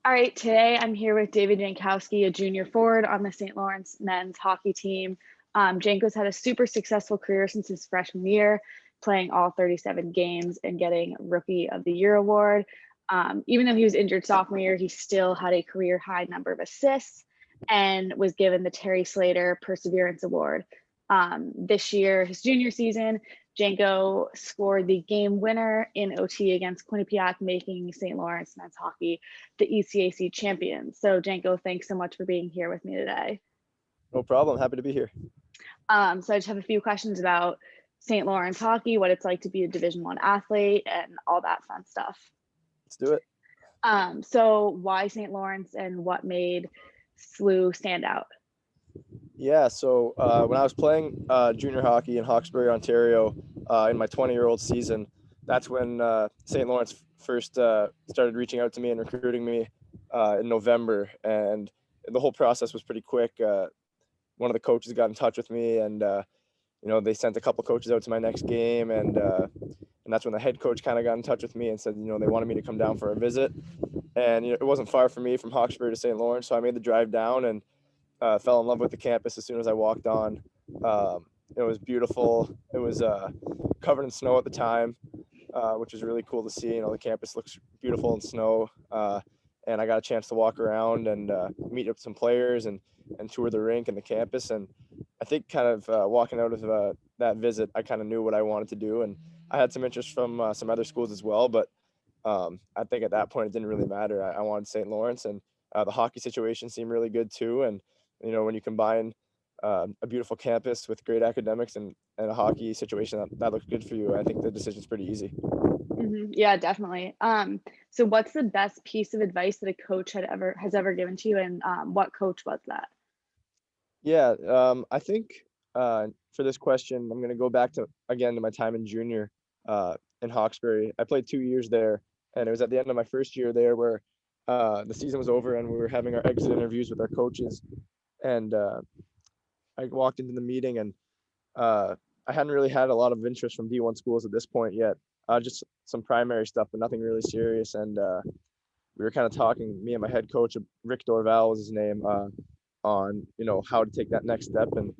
All right, today I'm here with David Jankowski, a junior forward on the St. Lawrence men's hockey team. Janko's had a super successful career since his freshman year, playing all 37 games and getting Rookie of the Year award. Even though he was injured sophomore year, he still had a career high number of assists and was given the Terry Slater Perseverance Award. This year, his junior season, Janko scored the game winner in OT against Quinnipiac, making St. Lawrence men's hockey the ECAC champions. So Janko, thanks so much for being here with me today. No problem. Happy to be here. So I just have a few questions about St. Lawrence hockey, what it's like to be a Division I athlete, and all that fun stuff. Let's do it. So why St. Lawrence, and what made SLU stand out? Yeah, so when I was playing junior hockey in Hawkesbury, Ontario, in my 20-year-old season, that's when St. Lawrence first started reaching out to me and recruiting me in November, and the whole process was pretty quick. One of the coaches got in touch with me, and they sent a couple coaches out to my next game, and that's when the head coach kind of got in touch with me and said, they wanted me to come down for a visit, and it wasn't far for me from Hawkesbury to St. Lawrence, so I made the drive down and fell in love with the campus as soon as I walked on. It was beautiful. It was covered in snow at the time, which was really cool to see. The campus looks beautiful in snow, and I got a chance to walk around and meet up with some players and tour the rink and the campus. And I think kind of walking out of that visit, I kind of knew what I wanted to do. And I had some interest from some other schools as well, but I think at that point it didn't really matter. I wanted St. Lawrence, and the hockey situation seemed really good too. And when you combine a beautiful campus with great academics and a hockey situation that looks good for you, I think the decision's pretty easy. Mm-hmm. Yeah, definitely. So what's the best piece of advice that a coach has ever given to you, and what coach was that? Yeah, I think for this question, I'm going to go back to my time in junior in Hawkesbury. I played 2 years there, and it was at the end of my first year there where the season was over and we were having our exit interviews with our coaches. And I walked into the meeting, and I hadn't really had a lot of interest from D1 schools at this point yet. Just some primary stuff, but nothing really serious. And we were kind of talking, me and my head coach, Rick Dorval was his name, on how to take that next step and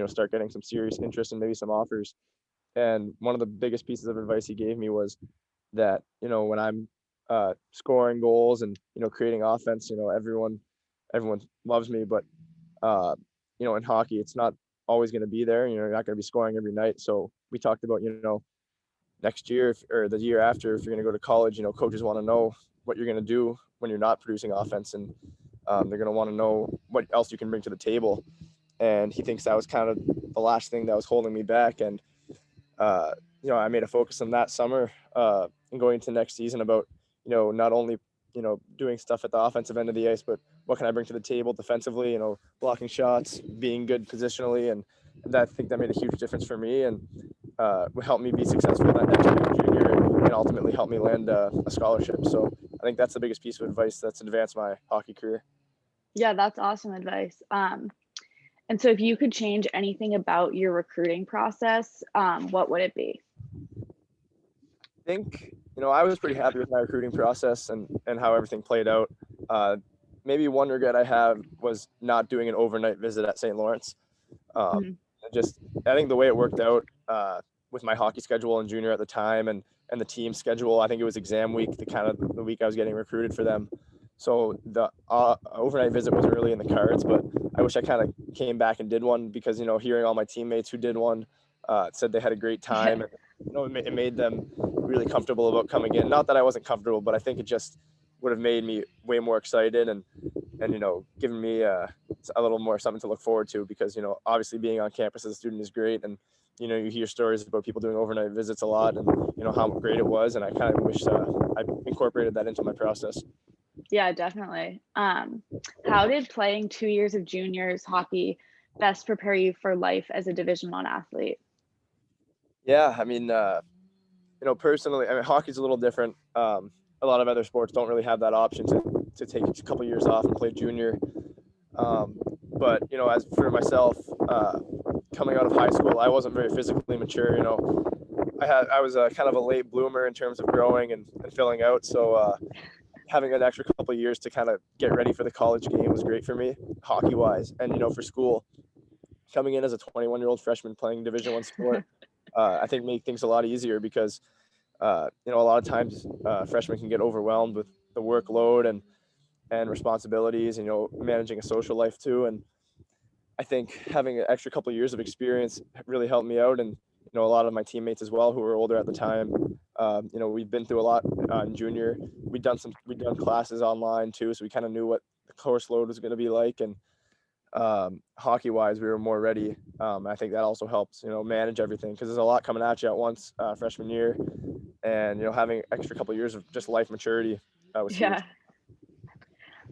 start getting some serious interest and maybe some offers. And one of the biggest pieces of advice he gave me was that when I'm scoring goals and creating offense, everyone loves me, but in hockey, it's not always going to be there. You're not going to be scoring every night. So we talked about, next year or the year after, if you're going to go to college, coaches want to know what you're going to do when you're not producing offense. And they're going to want to know what else you can bring to the table. And he thinks that was kind of the last thing that was holding me back. And, I made a focus on that summer and going into next season about, not only, doing stuff at the offensive end of the ice, but what can I bring to the table defensively, blocking shots, being good positionally. And I think that made a huge difference for me and would help me be successful that next year in junior and ultimately help me land a scholarship. So I think that's the biggest piece of advice that's advanced my hockey career. Yeah, that's awesome advice. And so if you could change anything about your recruiting process, what would it be? I think, I was pretty happy with my recruiting process and how everything played out. Maybe one regret I have was not doing an overnight visit at St. Lawrence. I think the way it worked out with my hockey schedule in junior at the time and the team schedule, I think it was exam week, the week I was getting recruited for them. So the overnight visit wasn't really in the cards, but I wish I kind of came back and did one because, hearing all my teammates who did one said they had a great time. And, it made them really comfortable about coming in. Not that I wasn't comfortable, but I think it just would have made me way more excited and given me a little more something to look forward to because, obviously being on campus as a student is great. And, you hear stories about people doing overnight visits a lot and, how great it was. And I kind of wish I incorporated that into my process. Yeah, definitely. How did playing 2 years of juniors hockey best prepare you for life as a Division I athlete? Yeah, I mean, personally, hockey's a little different. A lot of other sports don't really have that option to take a couple of years off and play junior. But, as for myself, coming out of high school, I wasn't very physically mature. I was kind of a late bloomer in terms of growing and filling out. So having an extra couple of years to kind of get ready for the college game was great for me, hockey wise, and for school, coming in as a 21-year-old freshman playing Division I sport, I think made things a lot easier because a lot of times freshmen can get overwhelmed with the workload and responsibilities, and managing a social life too. And I think having an extra couple of years of experience really helped me out, and a lot of my teammates as well who were older at the time. We've been through a lot in junior. We'd done classes online too, so we kind of knew what the course load was going to be like. And hockey wise, we were more ready. I think that also helps, manage everything because there's a lot coming at you at once freshman year, and having extra couple of years of just life maturity was huge. Yeah.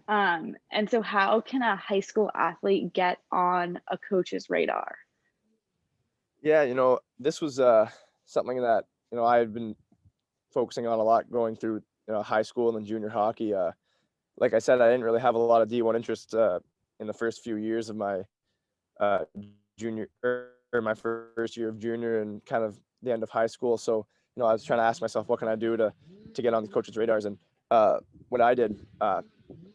And so how can a high school athlete get on a coach's radar? Yeah, this was something that I had been focusing on a lot going through high school and then junior hockey. Like I said, I didn't really have a lot of D1 interest in the first few years of my junior or my first year of junior and kind of the end of high school. So I was trying to ask myself, what can I do to get on the coaches' radars? And what I did,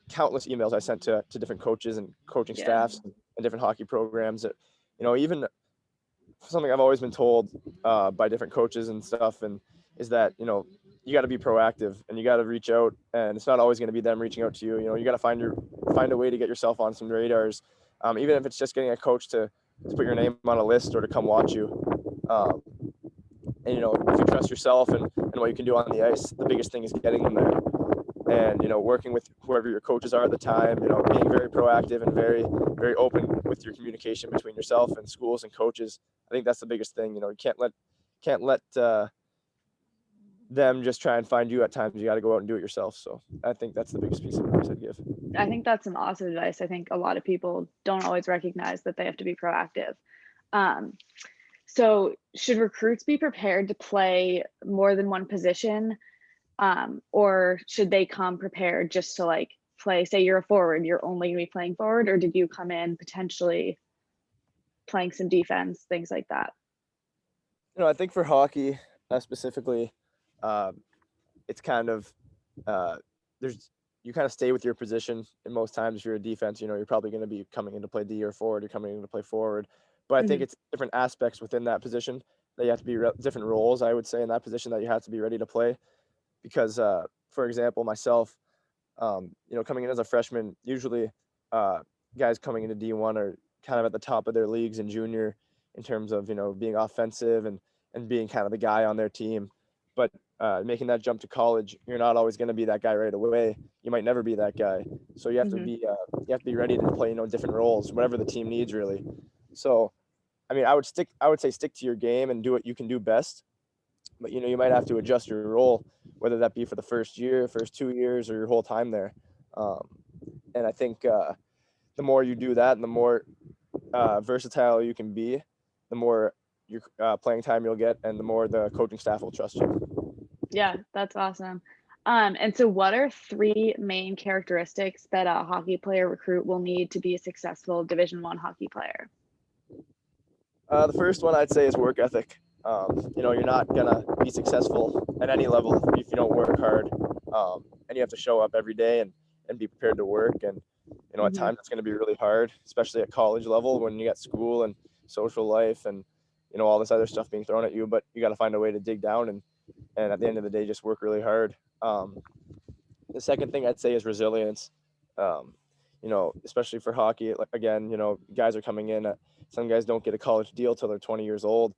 countless emails I sent to different coaches and coaching staffs and different hockey programs. That even something I've always been told by different coaches and stuff, and is that you got to be proactive and you got to reach out, and it's not always going to be them reaching out to you. You got to find a way to get yourself on some radars, even if it's just getting a coach to put your name on a list or to come watch you. And if you trust yourself and what you can do on the ice, the biggest thing is getting them there. And working with whoever your coaches are at the time, being very proactive and very, very open with your communication between yourself and schools and coaches. I think that's the biggest thing. You can't let them just try and find you at times. You got to go out and do it yourself. So I think that's the biggest piece of advice I'd give. I think that's some awesome advice. I think a lot of people don't always recognize that they have to be proactive. So should recruits be prepared to play more than one position? Or should they come prepared just to play, say you're a forward, you're only gonna be playing forward, or did you come in potentially playing some defense, things like that? I think for hockey specifically, it's kind of you kind of stay with your position. And most times if you're a defense, you're probably going to be coming in to play D or forward, you're coming in to play forward. But I think it's different aspects within that position that you have to be different roles, I would say, in that position that you have to be ready to play. Because, for example, myself, coming in as a freshman, usually guys coming into D1 are kind of at the top of their leagues in junior in terms of, being offensive and being kind of the guy on their team. But making that jump to college, you're not always going to be that guy right away. You might never be that guy. So you have to be ready to play, different roles, whatever the team needs, really. So, I mean, I would say stick to your game and do what you can do best. But, you might have to adjust your role, whether that be for the first year, first 2 years, or your whole time there. And I think the more you do that and the more versatile you can be, the more your playing time you'll get and the more the coaching staff will trust you. Yeah, that's awesome. And so what are 3 main characteristics that a hockey player recruit will need to be a successful Division I hockey player? The first one I'd say is work ethic. You're not going to be successful at any level if you don't work hard. And you have to show up every day and be prepared to work. And, at times it's going to be really hard, especially at college level when you got school and social life and, all this other stuff being thrown at you. But you got to find a way to dig down and at the end of the day, just work really hard. The second thing I'd say is resilience. Especially for hockey, again, guys are coming in. Some guys don't get a college deal till they're 20 years old.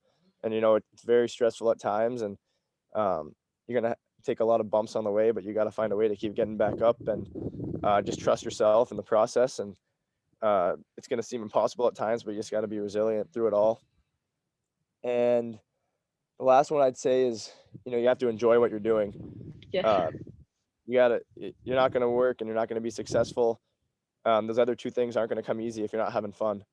And, it's very stressful at times. And you're going to take a lot of bumps on the way, but you got to find a way to keep getting back up and just trust yourself in the process. And it's going to seem impossible at times, but you just got to be resilient through it all. And the last one I'd say is, you have to enjoy what you're doing. Yeah. You're not going to work and you're not going to be successful. Those other 2 things aren't going to come easy if you're not having fun.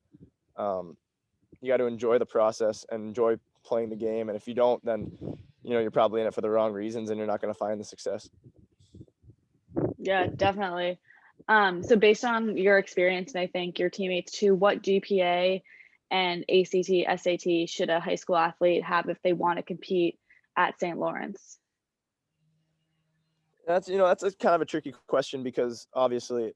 You got to enjoy the process and enjoy playing the game. And if you don't, then, you're probably in it for the wrong reasons and you're not going to find the success. Yeah, definitely. So based on your experience, and I think your teammates too, what GPA and ACT, SAT should a high school athlete have if they want to compete at St. Lawrence? That's a kind of a tricky question because obviously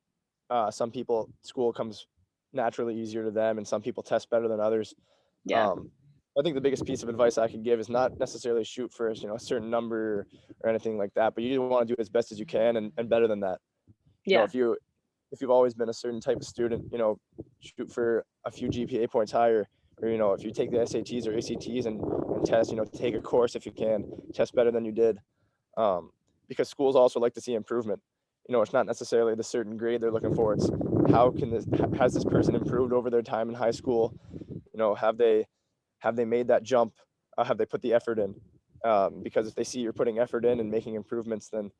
some people school comes naturally easier to them and some people test better than others. Yeah. Um, I think the biggest piece of advice I could give is not necessarily shoot for, a certain number or anything like that, but you want to do as best as you can and better than that. Yeah. If you've always been a certain type of student, shoot for a few GPA points higher, or if you take the SATs or ACTs and test, take a course if you can, test better than you did, because schools also like to see improvement. It's not necessarily the certain grade they're looking for. It's has this person improved over their time in high school? Have they made that jump? Have they put the effort in? Because if they see you're putting effort in and making improvements, then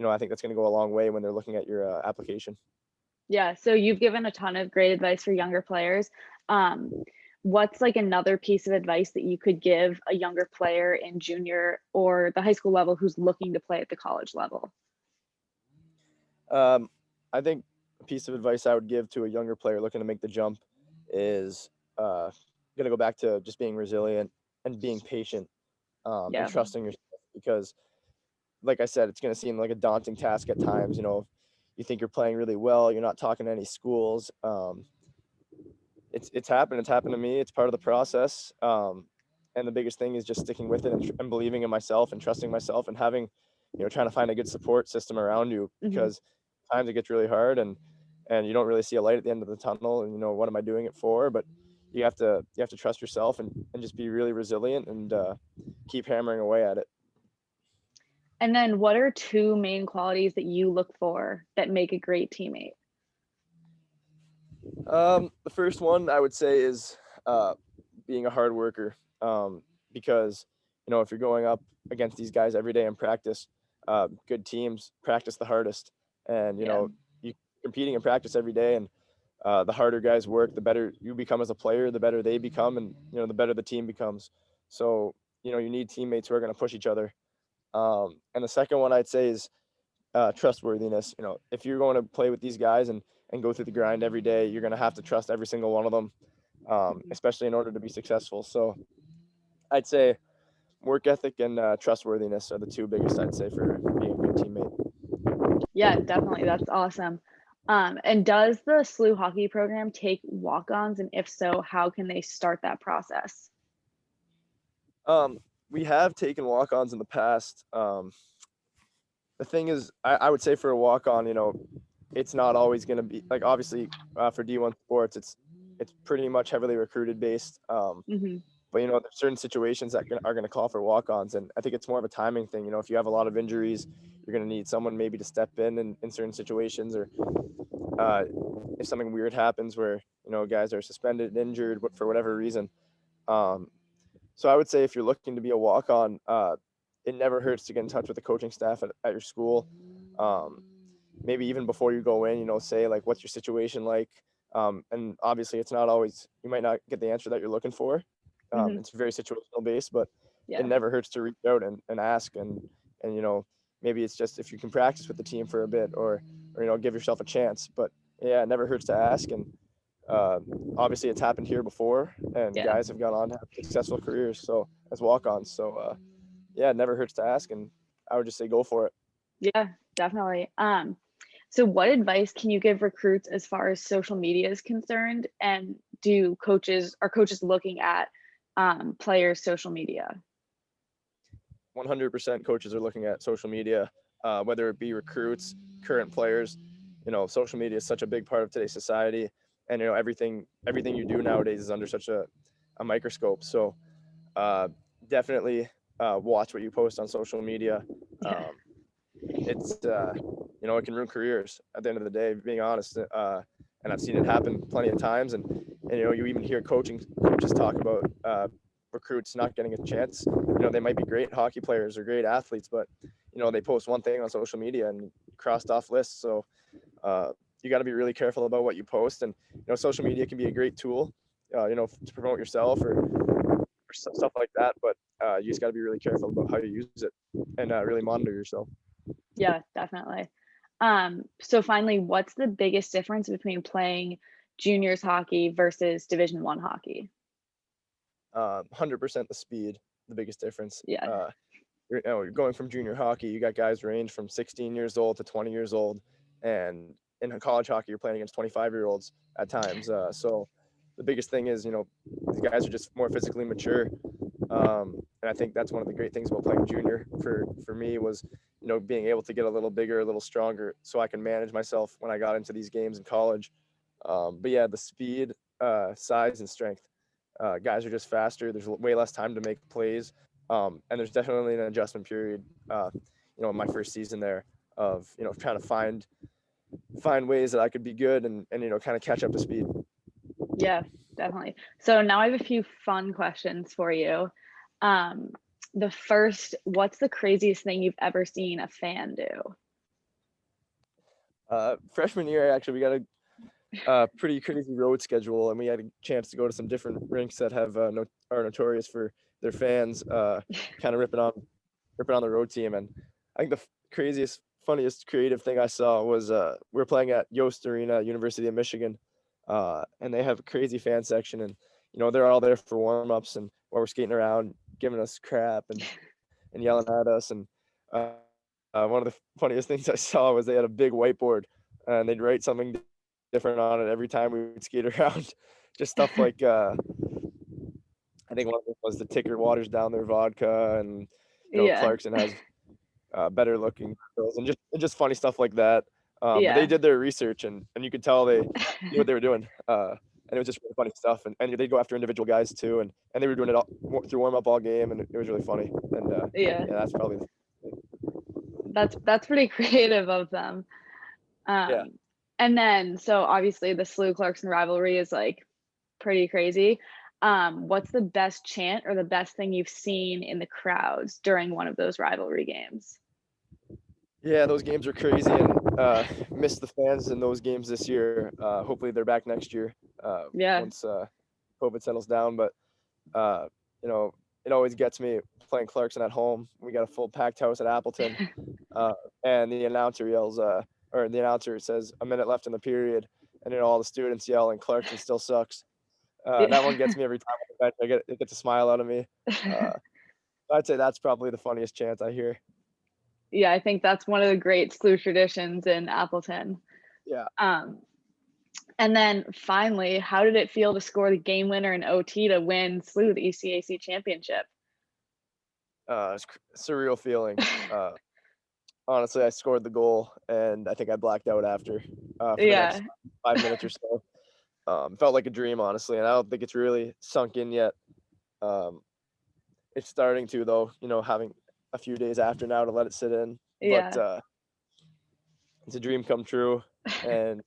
I think that's going to go a long way when they're looking at your application. Yeah. So you've given a ton of great advice for younger players. Um, what's like another piece of advice that you could give a younger player in junior or the high school level who's looking to play at the college level? I think a piece of advice I would give to a younger player looking to make the jump is going to go back to just being resilient and being patient, and Yeah. trusting yourself, because like I said, it's going to seem like a daunting task at times. You think you're playing really well, you're not talking to any schools. It's happened. It's happened to me. It's part of the process. And the biggest thing is just sticking with it and believing in myself and trusting myself and having, trying to find a good support system around you, Hmm. because times it gets really hard and you don't really see a light at the end of the tunnel. And what am I doing it for? But you have to trust yourself and just be really resilient and keep hammering away at it. And then what are two main qualities that you look for that make a great teammate? The first one I would say is being a hard worker, because if you're going up against these guys every day in practice, good teams practice the hardest, and Yeah. you competing in practice every day, and the harder guys work, the better you become as a player, the better they become, and the better the team becomes. So you need teammates who are going to push each other. And the second one I'd say is trustworthiness. If you're going to play with these guys and go through the grind every day, you're going to have to trust every single one of them, Mhm. especially in order to be successful. So I'd say work ethic and trustworthiness are the two biggest, I'd say, for being a good teammate. Yeah, definitely. That's awesome. And does the SLU hockey program take walk-ons? And if so, how can they start that process? Um, we have taken walk-ons in the past. The thing is, I would say for a walk-on, it's not always going to be like, obviously, for D1 sports, it's pretty much heavily recruited based. Hmm. But there's certain situations that are going to call for walk-ons, and I think it's more of a timing thing. If you have a lot of injuries, you're going to need someone maybe to step in certain situations, or uh, if something weird happens where guys are suspended, injured, for whatever reason. Um, so I would say if you're looking to be a walk-on, it never hurts to get in touch with the coaching staff at your school. Um, Maybe even before you go in, say like, what's your situation like? And obviously, it's not always, you might not get the answer that you're looking for. Hmm. It's very situational based, but it Yeah. never hurts to reach out and ask, and maybe it's just if you can practice with the team for a bit, or give yourself a chance. But yeah, it never hurts to ask, and uh, obviously it's happened here before, and Yeah. guys have gone on to have successful careers, so as walk-ons. So yeah, it never hurts to ask, and I would just say go for it. Yeah, definitely. So what advice can you give recruits as far as social media is concerned? And are coaches looking at players' social media? 100% coaches are looking at social media, whether it be recruits, current players. Social media is such a big part of today's society, and everything you do nowadays is under such a microscope. So uh, definitely watch what you post on social media. Yeah. Um, it's it can ruin careers at the end of the day, being honest. And I've seen it happen plenty of times, and you even hear coaches talk about recruits not getting a chance. They might be great hockey players or great athletes, but they post one thing on social media and crossed off lists. So uh, you got to be really careful about what you post. And social media can be a great tool, to promote yourself or stuff like that, but you just got to be really careful about how you use it and really monitor yourself. Yeah, definitely. So finally, what's the biggest difference between playing juniors hockey versus Division 1 hockey? 100% the speed, the biggest difference. Yeah. you're going from junior hockey, you got guys range from 16 years old to 20 years old, and in college hockey, you're playing against 25-year-olds at times. So the biggest thing is, these guys are just more physically mature. And I think that's one of the great things about playing junior for me was, being able to get a little bigger, a little stronger, so I can manage myself when I got into these games in college. But yeah, the speed, size, and strength. Guys are just faster. There's way less time to make plays, and there's definitely an adjustment period. In my first season there, of trying to find ways that I could be good and kind of catch up to speed. Yeah, definitely. So now I have a few fun questions for you. The first, what's the craziest thing you've ever seen a fan do? Freshman year, actually, we got a pretty crazy road schedule, and we had a chance to go to some different rinks that have are notorious for their fans kind of ripping on the road team. And I think the craziest, funniest, creative thing I saw was we were playing at Yost Arena, University of Michigan, and they have a crazy fan section, and they're all there for warm-ups and while we're skating around, giving us crap and yelling at us. And one of the funniest things I saw was they had a big whiteboard, and they'd write something different on it every time we would skate around. Just stuff like I think one of them was the ticker waters down their vodka, and Yeah. Clarkson has better looking girls, and just funny stuff like that. But Yeah. they did their research, and you could tell they knew what they were doing. And it was just really funny stuff. And they'd go after individual guys too, and they were doing it all through warm up all game, and it was really funny. And Yeah, that's probably that's pretty creative of them. Yeah. And then, so obviously the SLU Clarkson rivalry is like pretty crazy. What's the best chant or the best thing you've seen in the crowds during one of those rivalry games? Yeah, those games are crazy, and missed the fans in those games this year. Hopefully they're back next year Yeah. once COVID settles down. But it always gets me playing Clarkson at home. We got a full packed house at Appleton, and the announcer yells, or the announcer says a minute left in the period, and all the students yell, and Clarkson still sucks. That one gets me every time. It gets a smile out of me. I'd say that's probably the funniest chant I hear. Yeah, I think that's one of the great SLU traditions in Appleton. Yeah. And then finally, how did it feel to score the game winner in OT to win SLU the ECAC Championship? It's a surreal feeling. Honestly, I scored the goal, and I think I blacked out after for the next 5 minutes or so. Felt like a dream, honestly, and I don't think it's really sunk in yet. It's starting to, though, having a few days after now to let it sit in. Yeah. But it's a dream come true, and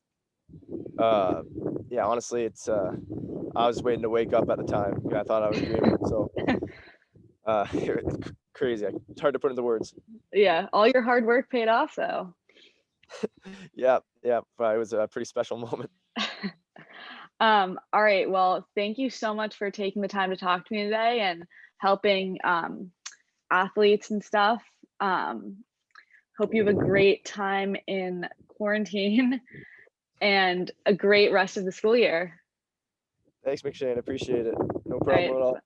yeah, honestly, it's I was waiting to wake up at the time. I thought I was dreaming, so it's crazy. It's hard to put into words. Yeah, all your hard work paid off, though. Yeah, but it was a pretty special moment. All right, well, thank you so much for taking the time to talk to me today and helping athletes and stuff. Hope you have a great time in quarantine and a great rest of the school year. Thanks, McShane. Appreciate it. No problem at all.